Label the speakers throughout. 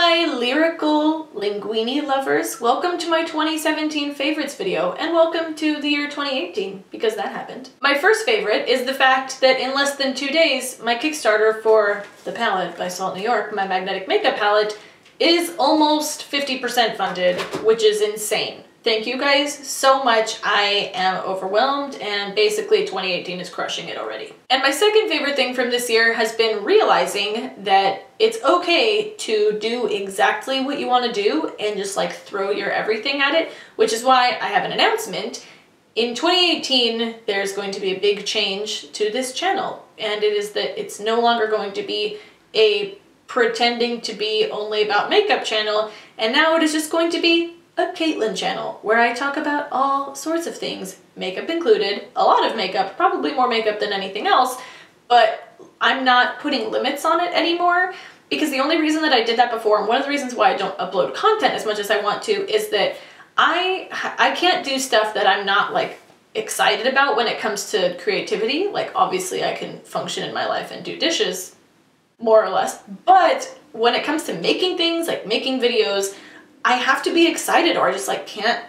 Speaker 1: my lyrical linguini lovers, welcome to my 2017 favorites video, and welcome to the year 2018, because that happened. My first favorite is the fact that in less than 2 days, my Kickstarter for the palette by Salt New York, my magnetic makeup palette, is almost 50% funded, which is insane. Thank you guys so much. I am overwhelmed, and basically 2018 is crushing it already. And my second favorite thing from this year has been realizing that it's okay to do exactly what you want to do and just like throw your everything at it, which is why I have an announcement. In 2018, there's going to be a big change to this channel, and it is that it's no longer going to be a pretending to be only about makeup channel, and now it is just going to be a Caitlin channel, where I talk about all sorts of things, makeup included, a lot of makeup, probably more makeup than anything else, but I'm not putting limits on it anymore, because the only reason that I did that before, and one of the reasons why I don't upload content as much as I want to, is that I can't do stuff that I'm not like excited about when it comes to creativity. Like obviously I can function in my life and do dishes, more or less, but when it comes to making things, like making videos, I have to be excited or I just like can't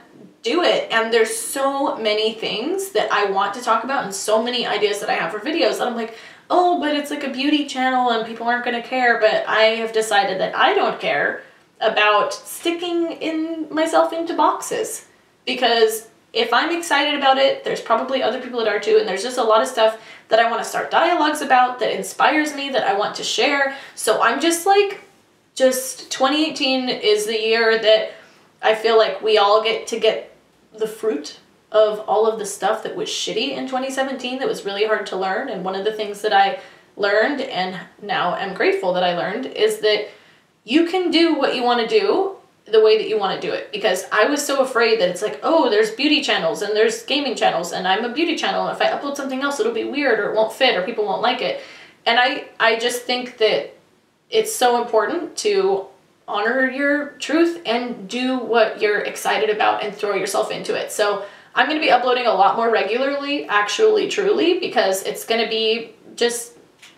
Speaker 1: do it. And there's so many things that I want to talk about and so many ideas that I have for videos that I'm like, oh, but it's like a beauty channel and people aren't gonna care. But I have decided that I don't care about sticking myself into boxes, because if I'm excited about it, there's probably other people that are too, and there's just a lot of stuff that I want to start dialogues about that inspires me, that I want to share. So I'm just like, 2018 is the year that I feel like we all get to get the fruit of all of the stuff that was shitty in 2017 that was really hard to learn. And one of the things that I learned, and now I'm grateful that I learned, is that you can do what you want to do the way that you want to do it. Because I was so afraid that it's like, oh, there's beauty channels and there's gaming channels and I'm a beauty channel, and if I upload something else it'll be weird or it won't fit or people won't like it. And I just think that it's so important to honor your truth and do what you're excited about and throw yourself into it. So I'm going to be uploading a lot more regularly, actually, truly, because it's going to be just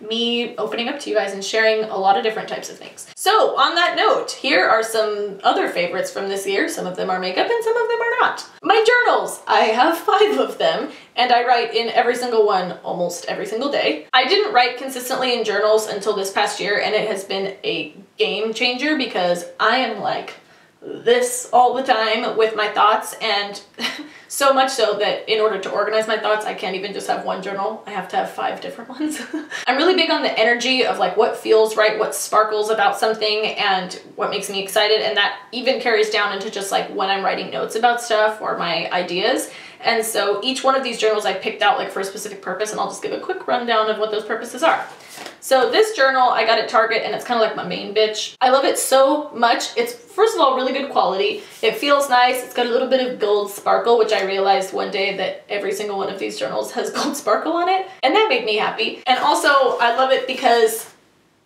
Speaker 1: me opening up to you guys and sharing a lot of different types of things. So on that note, here are some other favorites from this year. Some of them are makeup and some of them are not. My journals. I have 5 of them and I write in every single one almost every single day. I didn't write consistently in journals until this past year, and it has been a game changer because I am like this all the time with my thoughts, and so much so that in order to organize my thoughts, I can't even just have one journal. I have to have 5 different ones. I'm really big on the energy of like what feels right, what sparkles about something, and what makes me excited, and that even carries down into just like when I'm writing notes about stuff or my ideas. And so each one of these journals I picked out like for a specific purpose, and I'll just give a quick rundown of what those purposes are. So this journal I got at Target, and it's kind of like my main bitch. I love it so much. It's first of all really good quality. It feels nice. It's got a little bit of gold sparkle, which I realized one day that every single one of these journals has gold sparkle on it, and that made me happy. And also I love it because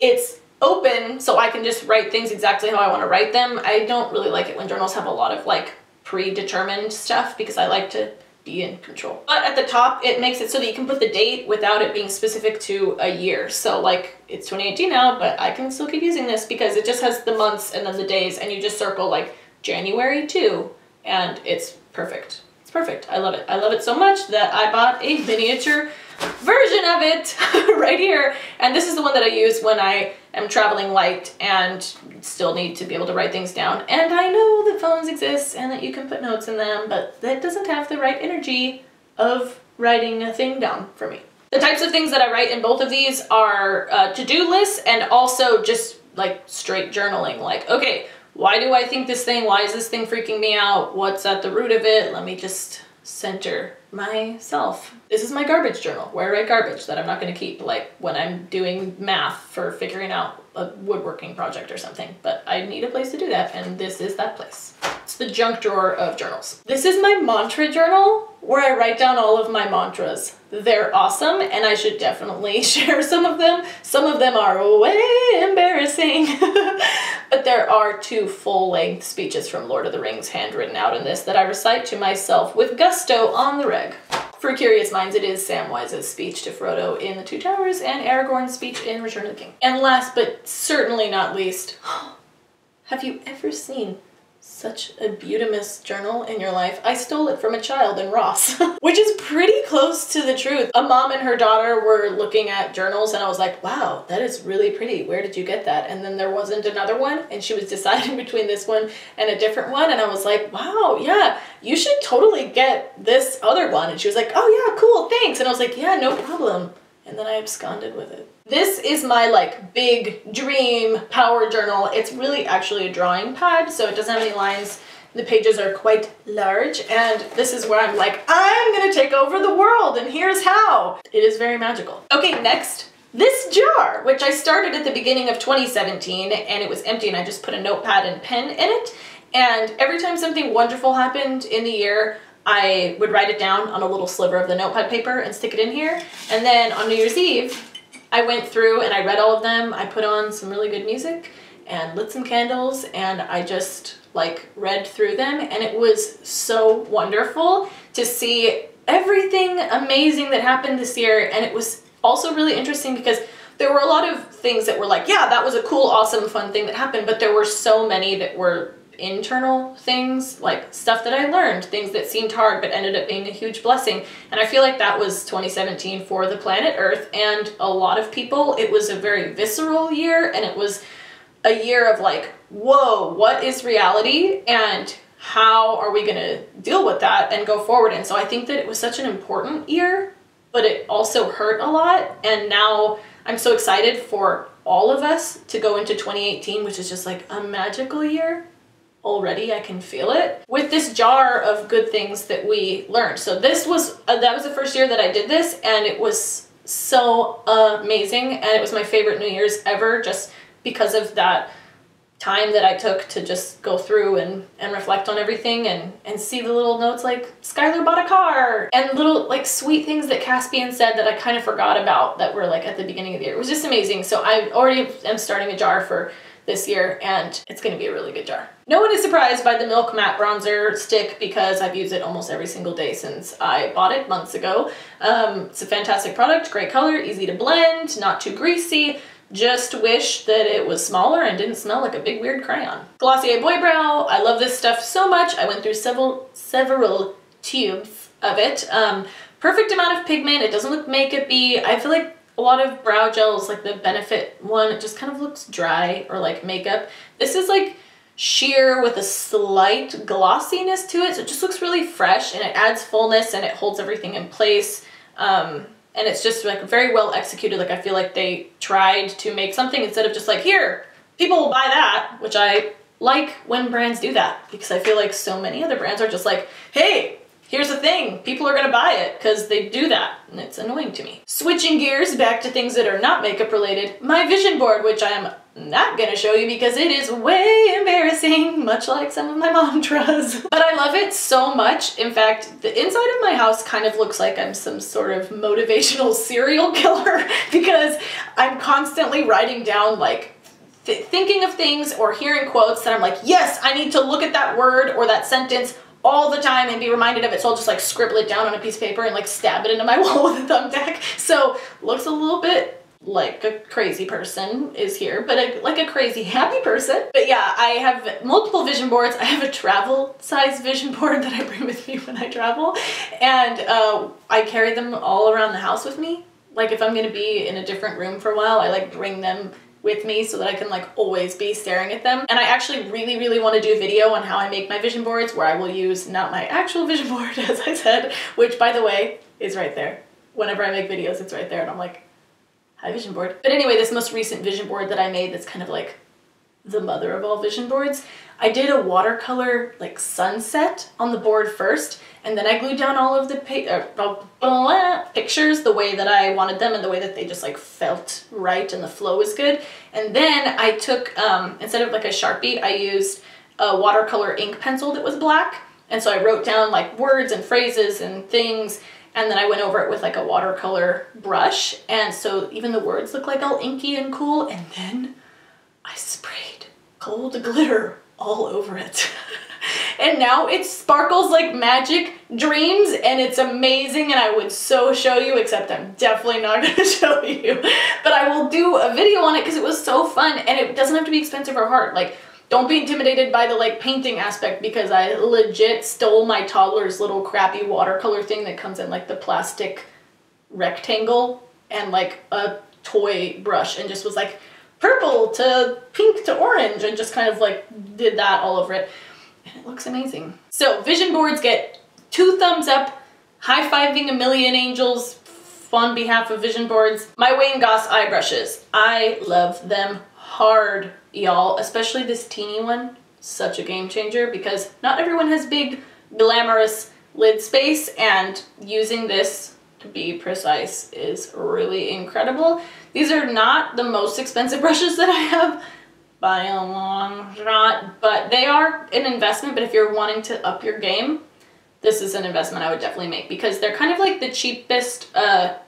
Speaker 1: it's open, so I can just write things exactly how I want to write them. I don't really like it when journals have a lot of like predetermined stuff because I like to be in control. But at the top, it makes it so that you can put the date without it being specific to a year. So like it's 2018 now, but I can still keep using this because it just has the months and then the days, and you just circle like January 2, and it's perfect. It's perfect. I love it. I love it so much that I bought a miniature version of it right here. And this is the one that I use when I am traveling light and still need to be able to write things down. And I know that phones exist and that you can put notes in them, but that doesn't have the right energy of writing a thing down for me. The types of things that I write in both of these are to-do lists and also just like straight journaling. Like, okay, why do I think this thing? Why is this thing freaking me out? What's at the root of it? Let me just center myself. This is my garbage journal, where I write garbage that I'm not going to keep, like when I'm doing math for figuring out a woodworking project or something. But I need a place to do that, and this is that place. It's the junk drawer of journals. This is my mantra journal, where I write down all of my mantras. They're awesome, and I should definitely share some of them. Some of them are way embarrassing. But there are 2 full-length speeches from Lord of the Rings handwritten out in this that I recite to myself with gusto on the reg. For curious minds, it is Samwise's speech to Frodo in The Two Towers and Aragorn's speech in Return of the King. And last but certainly not least, Have you ever seen such a beautimous journal in your life? I stole it from a child in Ross, which is pretty close to the truth. A mom and her daughter were looking at journals and I was like, wow, that is really pretty. Where did you get that? And then there wasn't another one and she was deciding between this one and a different one. And I was like, wow, yeah, you should totally get this other one. And she was like, oh yeah, cool, thanks. And I was like, yeah, no problem. And then I absconded with it. This is my like big dream power journal. It's really actually a drawing pad, so it doesn't have any lines. The pages are quite large, and this is where I'm like, I'm gonna take over the world, and here's how. It is very magical. Okay, next, this jar, which I started at the beginning of 2017, and it was empty, and I just put a notepad and pen in it. And every time something wonderful happened in the year, I would write it down on a little sliver of the notepad paper and stick it in here. And then on New Year's Eve, I went through and I read all of them. I put on some really good music and lit some candles, and I just like read through them, and it was so wonderful to see everything amazing that happened this year. And it was also really interesting because there were a lot of things that were like, yeah, that was a cool, awesome, fun thing that happened, but there were so many that were internal things, like stuff that I learned, things that seemed hard but ended up being a huge blessing. And I feel like that was 2017 for the planet Earth and a lot of people. It was a very visceral year, and it was a year of like, whoa, what is reality and how are we gonna deal with that and go forward? And so I think that it was such an important year, but it also hurt a lot. And now I'm so excited for all of us to go into 2018, which is just like a magical year. Already I can feel it with this jar of good things that we learned. So this was that was the first year that I did this, and it was so amazing, and it was my favorite New Year's ever, just because of that time that I took to just go through and reflect on everything and see the little notes like Skylar bought a car and little like sweet things that Caspian said that I kind of forgot about that were like at the beginning of the year. It was just amazing. So I already am starting a jar for this year, and it's gonna be a really good jar. No one is surprised by the Milk Matte Bronzer stick because I've used it almost every single day since I bought it months ago. It's a fantastic product, great color, easy to blend, not too greasy. Just wish that it was smaller and didn't smell like a big weird crayon. Glossier Boy Brow, I love this stuff so much. I went through several tubes of it. Perfect amount of pigment, it doesn't look makeup-y. I feel like a lot of brow gels, like the Benefit one, it just kind of looks dry or like makeup. This is like sheer with a slight glossiness to it, so it just looks really fresh, and it adds fullness and it holds everything in place. And it's just like very well executed. Like I feel like they tried to make something instead of just like, here, people will buy that, which I like when brands do that, because I feel like so many other brands are just like, hey, here's the thing, people are gonna buy it because they do that, and it's annoying to me. Switching gears back to things that are not makeup related, my vision board, which I am not gonna show you because it is way embarrassing, much like some of my mantras. But I love it so much. In fact, the inside of my house kind of looks like I'm some sort of motivational serial killer because I'm constantly writing down like thinking of things or hearing quotes that I'm like, yes, I need to look at that word or that sentence all the time and be reminded of it, so I'll just like scribble it down on a piece of paper and like stab it into my wall with a thumbtack. So looks a little bit like a crazy person is here, but like a crazy happy person. But yeah, I have multiple vision boards. I have a travel size vision board that I bring with me when I travel, and I carry them all around the house with me. Like if I'm gonna be in a different room for a while, I like bring them with me so that I can like always be staring at them. And I actually really want to do a video on how I make my vision boards, where I will use not my actual vision board, as I said, which by the way is right there. Whenever I make videos, it's right there, and I'm like, hi vision board. But anyway, this most recent vision board that I made, that's kind of like the mother of all vision boards, I did a watercolor like sunset on the board first, and then I glued down all of the pictures the way that I wanted them and the way that they just like felt right and the flow was good. And then I took, instead of like a Sharpie, I used a watercolor ink pencil that was black. And so I wrote down like words and phrases and things, and then I went over it with like a watercolor brush. And so even the words look like all inky and cool. And then I sprayed gold glitter all over it. And now it sparkles like magic dreams, and it's amazing, and I would so show you, except I'm definitely not going to show you. But I will do a video on it because it was so fun, and it doesn't have to be expensive or hard. Like, Don't be intimidated by the like painting aspect, because I legit stole my toddler's little crappy watercolor thing that comes in like the plastic rectangle and like a toy brush, and just was like purple to pink to orange, and just kind of like did that all over it. And it looks amazing. So vision boards get 2 thumbs up, high-fiving a million angels on behalf of vision boards. My Wayne Goss eye brushes. I love them hard, y'all, especially this teeny one. Such a game changer, because not everyone has big, glamorous lid space, and using this to be precise is really incredible. These are not the most expensive brushes that I have by a long shot, but they are an investment. But if you're wanting to up your game, this is an investment I would definitely make, because they're kind of like the cheapest,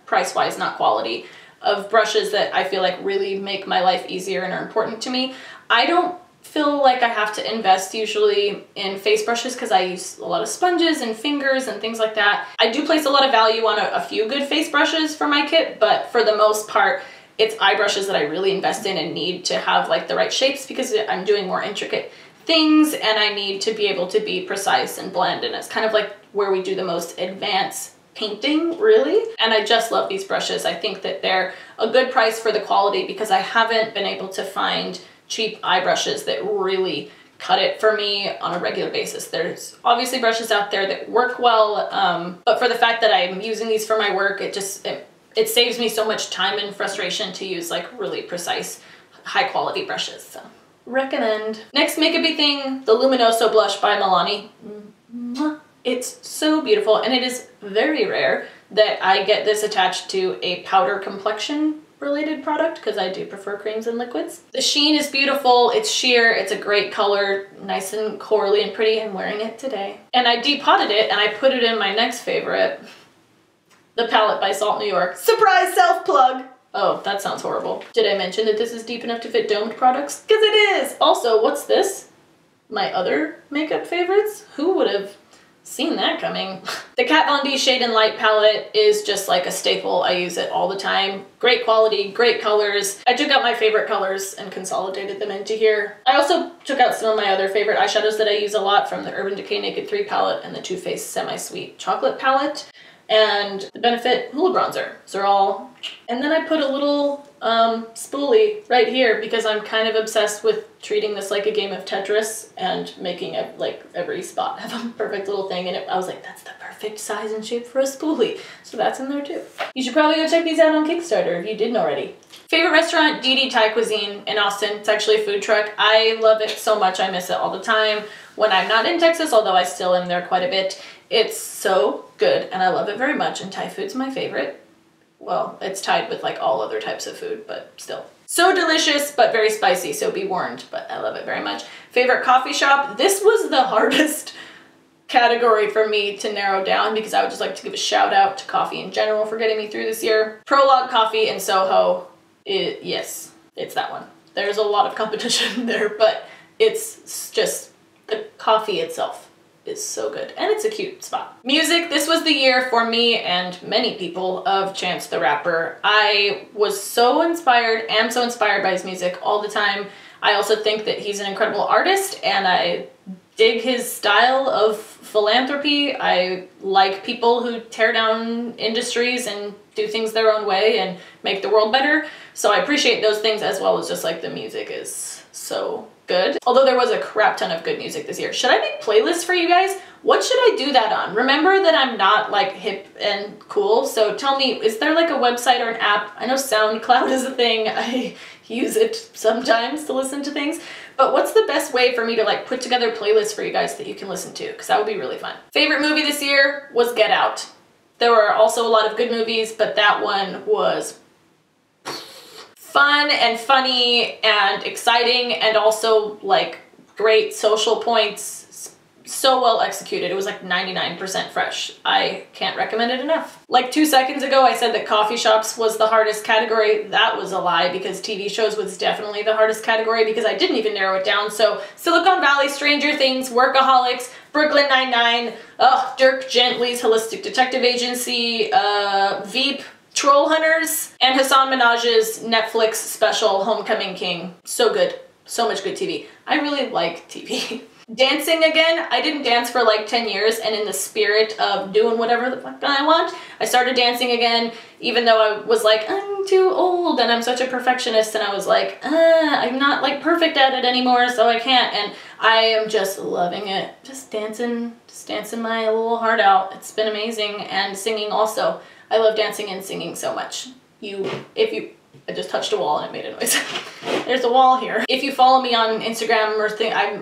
Speaker 1: price-wise, not quality, of brushes that I feel like really make my life easier and are important to me. I don't feel like I have to invest usually in face brushes, because I use a lot of sponges and fingers and things like that. I do place a lot of value on a few good face brushes for my kit, but for the most part, it's eye brushes that I really invest in and need to have like the right shapes, because I'm doing more intricate things and I need to be able to be precise and blend, and it's kind of like where we do the most advanced painting, really. And I just love these brushes. I think that they're a good price for the quality, because I haven't been able to find cheap eye brushes that really cut it for me on a regular basis. There's obviously brushes out there that work well, but for the fact that I'm using these for my work, it saves me so much time and frustration to use like really precise, high quality brushes. So recommend. Next makeup-y thing, the Luminoso blush by Milani. It's so beautiful, and it is very rare that I get this attached to a powder complexion related product, because I do prefer creams and liquids. The sheen is beautiful, it's sheer, it's a great color, nice and corally and pretty. I'm wearing it today. And I depotted it and I put it in my next favorite, the palette by Salt New York. Surprise self-plug! Oh, that sounds horrible. Did I mention that this is deep enough to fit domed products? Because it is! Also, what's this? My other makeup favorites? Who would have seen that coming? The Kat Von D Shade and Light palette is just like a staple. I use it all the time. Great quality, great colors. I took out my favorite colors and consolidated them into here. I also took out some of my other favorite eyeshadows that I use a lot from the Urban Decay Naked 3 palette and the Too Faced Semi-Sweet Chocolate palette, and the Benefit Hoola Bronzer. Those are all. And then I put a little spoolie right here, because I'm kind of obsessed with treating this like a game of Tetris and making it like every spot have a perfect little thing. And I was like, that's the perfect size and shape for a spoolie. So that's in there too. You should probably go check these out on Kickstarter if you didn't already. Favorite restaurant, Didi Thai Cuisine in Austin. It's actually a food truck. I love it so much. I miss it all the time when I'm not in Texas, although I still am there quite a bit. It's so good and I love it very much, and Thai food's my favorite. Well, it's tied with like all other types of food, but still. So delicious, but very spicy, so be warned, but I love it very much. Favorite coffee shop? This was the hardest category for me to narrow down, because I would just like to give a shout out to coffee in general for getting me through this year. Prologue Coffee in Soho, yes, it's that one. There's a lot of competition there, but it's just the coffee itself is so good, and it's a cute spot. Music, this was the year for me and many people of Chance the Rapper. I was so inspired, am so inspired by his music all the time. I also think that he's an incredible artist, and I dig his style of philanthropy. I like people who tear down industries and do things their own way and make the world better. So I appreciate those things, as well as just like the music is so good. Although there was a crap ton of good music this year. Should I make playlists for you guys? What should I do that on? Remember that I'm not like hip and cool, so tell me, is there like a website or an app? I know SoundCloud is a thing. I use it sometimes to listen to things, but what's the best way for me to like put together playlists for you guys that you can listen to? Because that would be really fun. Favorite movie this year was Get Out. There were also a lot of good movies, but that one was fun and funny and exciting, and also like great social points. So well executed. It was like 99% fresh. I can't recommend it enough. Like 2 seconds ago I said that coffee shops was the hardest category. That was a lie, because TV shows was definitely the hardest category, because I didn't even narrow it down. So Silicon Valley, Stranger Things, Workaholics, Brooklyn Nine-Nine, Dirk Gently's Holistic Detective Agency, Veep, Troll Hunters, and Hassan Minaj's Netflix special Homecoming King. So good. So much good TV. I really like TV. Dancing again, I didn't dance for like 10 years, and in the spirit of doing whatever the fuck I want, I started dancing again, even though I was like, I'm too old and I'm such a perfectionist, and I was like, I'm not like perfect at it anymore, so I can't, and I am just loving it. Just dancing my little heart out. It's been amazing, and singing also. I love dancing and singing so much. I just touched a wall and it made a noise. There's a wall here. If you follow me on Instagram or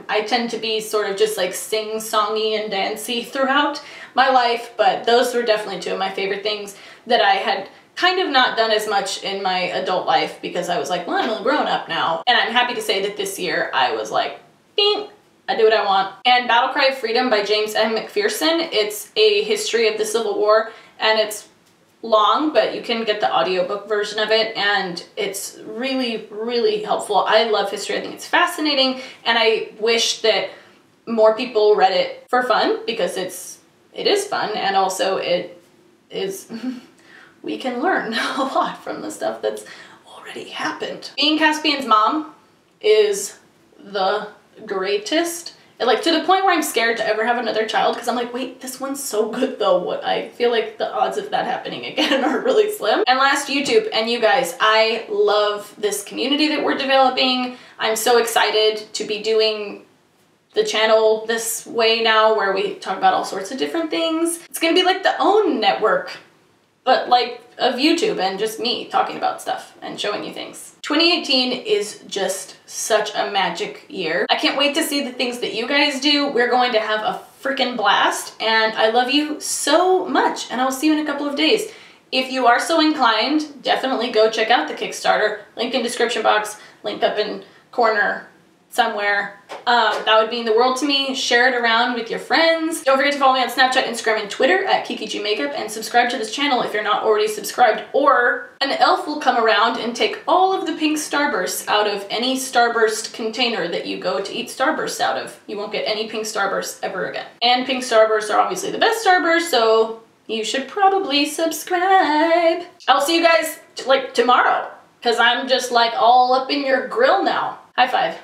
Speaker 1: I tend to be sort of just like sing-songy and dancey throughout my life, but those were definitely two of my favorite things that I had kind of not done as much in my adult life because I was like, well, I'm a grown up now. And I'm happy to say that this year I was like, ding, I do what I want. And Battle Cry of Freedom by James M. McPherson. It's a history of the Civil War, and it's long, but you can get the audiobook version of it, and it's really, really helpful. I love history. I think it's fascinating, and I wish that more people read it for fun, because it is fun, and also it is we can learn a lot from the stuff that's already happened. Being Caspian's mom is the greatest. Like, to the point where I'm scared to ever have another child, because I'm like, wait, this one's so good though. What I feel like the odds of that happening again are really slim. And last, YouTube. And you guys, I love this community that we're developing. I'm so excited to be doing the channel this way now, where we talk about all sorts of different things. It's gonna be like the OWN network, but like of YouTube, and just me talking about stuff and showing you things. 2018 is just such a magic year. I can't wait to see the things that you guys do. We're going to have a freaking blast, and I love you so much, and I'll see you in a couple of days. If you are so inclined, definitely go check out the Kickstarter. Link in description box, link up in corner somewhere. That would mean the world to me. Share it around with your friends. Don't forget to follow me on Snapchat, Instagram, and Twitter at Kiki G Makeup, and subscribe to this channel if you're not already subscribed, or an elf will come around and take all of the pink Starbursts out of any Starburst container that you go to eat Starbursts out of. You won't get any pink Starbursts ever again. And pink Starbursts are obviously the best Starbursts, so you should probably subscribe. I'll see you guys like tomorrow, because I'm just like all up in your grill now. High five.